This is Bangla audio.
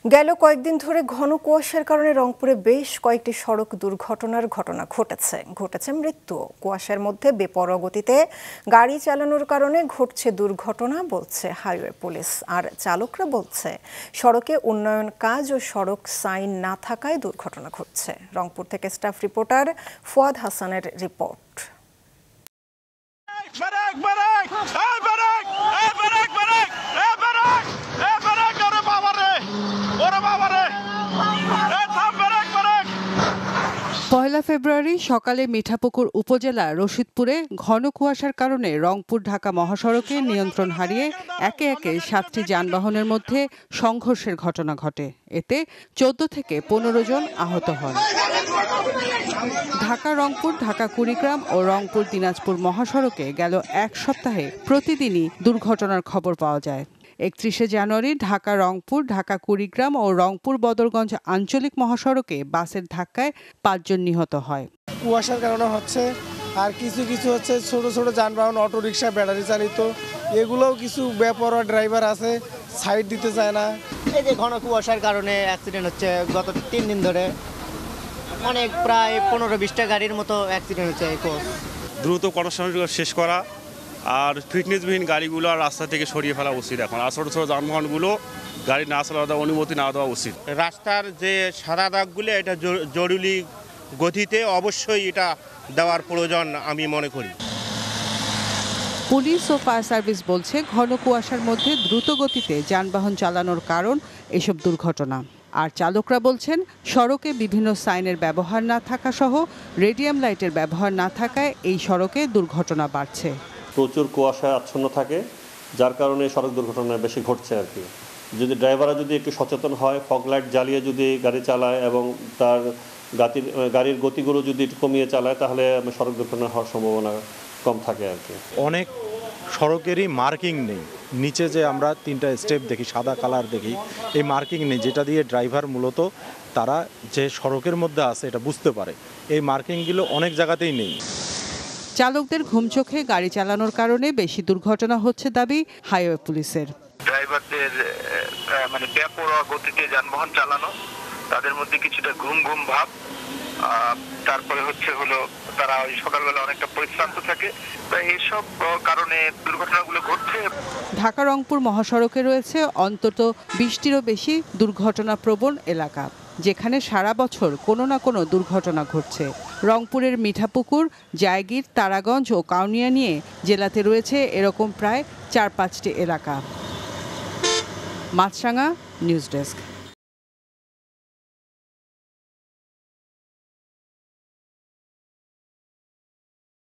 গেল কয়েকদিন ধরে ঘন কুয়াশার কারণে রংপুরে বেশ কয়েকটি সড়ক দুর্ঘটনার ঘটনা ঘটেছে মৃত্যু। কুয়াশার মধ্যে বেপরোয়া গতিতে গাড়ি চালানোর কারণে ঘটছে দুর্ঘটনা বলছে হাইওয়ে পুলিশ। আর চালকরা বলছে সড়কে উন্নয়ন কাজ ও সড়ক সাইন না থাকায় দুর্ঘটনা ঘটছে। রংপুর থেকে স্টাফ রিপোর্টার ফুয়াদ হাসানের রিপোর্ট। পয়লা ফেব্রুয়ারি সকালে মিঠাপুকুর উপজেলার রশিদপুরে ঘন কুয়াশার কারণে রংপুর ঢাকা মহাসড়কে নিয়ন্ত্রণ হারিয়ে একে একে 7টি যানবাহনের মধ্যে সংঘর্ষের ঘটনা ঘটে। এতে 14 থেকে 15 জন আহত হন। ঢাকা রংপুর, ঢাকা কুড়িগ্রাম ও রংপুর দিনাজপুর মহাসড়কে গেল এক সপ্তাহে প্রতিদিনই দুর্ঘটনার খবর পাওয়া যায়। 31শে জানুয়ারি ঢাকা রংপুর, ঢাকা কুড়িগ্রাম ও রংপুর বদরগঞ্জ আঞ্চলিক মহাসড়কে বাসের ধাক্কায় 5 জন নিহত হয়। কুয়াশার কারণে হচ্ছে, আর কিছু হচ্ছে ছোট ছোট যানবাহন, অটোরিকশা, ব্যাটারি চালিত, এগুলোও কিছু বেপরোয়া ড্রাইভার আছে, সাইড দিতে চায় না। এই যে ঘন কুয়াশার কারণে অ্যাক্সিডেন্ট হচ্ছে গত 3 দিন ধরে, অনেক প্রায় 15-20টা গাড়ির মতো অ্যাক্সিডেন্ট হচ্ছে। দ্রুত কর্মসংস্থান শেষ করা আর ফিটনেসবিহীন গাড়িগুলো রাস্তা থেকে সরিয়ে ফেলা উচিত। এখন আর ছোট ছোট যানবাহনগুলো গাড়ি না চালানোর অনুমতি না দেওয়া উচিত। রাস্তার যে সাদা দাগগুলো এটা জরুরি গতিতে অবশ্যই এটা দেওয়ার প্রয়োজন আমি মনে করি। পুলিশ ও ফায়ার সার্ভিস বলছে ঘন কুয়াশার মধ্যে দ্রুত গতিতে যানবাহন চালানোর কারণ এসব দুর্ঘটনা। আর চালকরা বলছেন সড়কে বিভিন্ন সাইনের ব্যবহার না থাকা সহ রেডিয়াম লাইটের ব্যবহার না থাকায় এই সড়কে দুর্ঘটনা বাড়ছে। প্রচুর কুয়াশা আচ্ছন্ন থাকে, যার কারণে সড়ক দুর্ঘটনা বেশি ঘটছে আর কি। যদি ড্রাইভাররা যদি একটু সচেতন হয়, ফগ লাইট জ্বালিয়ে যদি গাড়ি চালায় এবং তার গাড়ির গতিগুলো যদি একটু কমিয়ে চালায়, তাহলে সড়ক দুর্ঘটনা হওয়ার সম্ভাবনা কম থাকে আর কি। অনেক সড়কেরই মার্কিং নেই, নিচে যে আমরা 3টা স্টেপ দেখি, সাদা কালার দেখি, এই মার্কিং নেই, যেটা দিয়ে ড্রাইভার মূলত তারা যে সড়কের মধ্যে আছে এটা বুঝতে পারে। এই মার্কিংগুলো অনেক জায়গাতেই নেই। চালকদের ঘুম চোখে গাড়ি চালানোর কারণে বেশি দুর্ঘটনা হচ্ছে দাবি হাইওয়ে পুলিশের। ড্রাইভারদের বেপরোয়া গতিতে যানবাহন চালানো, তাদের মধ্যে কিছুটা ঘুম ভাব, তারপরে হলো তারা ওই সকালবেলা অনেকটা পরিশ্রান্ত থাকে, তাই এইসব কারণে দুর্ঘটনাগুলো ঘটছে। ঢাকা রংপুর মহাসড়কে রয়েছে অন্তত 20টিরও বেশি দুর্ঘটনাপ্রবণ এলাকা, যেখানে সারা বছর কোনো না কোনো দুর্ঘটনা ঘটছে। রংপুরের মিঠাপুকুর, জায়গীর, তারাগঞ্জ ও কাউনিয়া নিয়ে জেলাতে রয়েছে এরকম প্রায় 4-5টি এলাকা। মাছরাঙা, নিউজ ডেস্ক।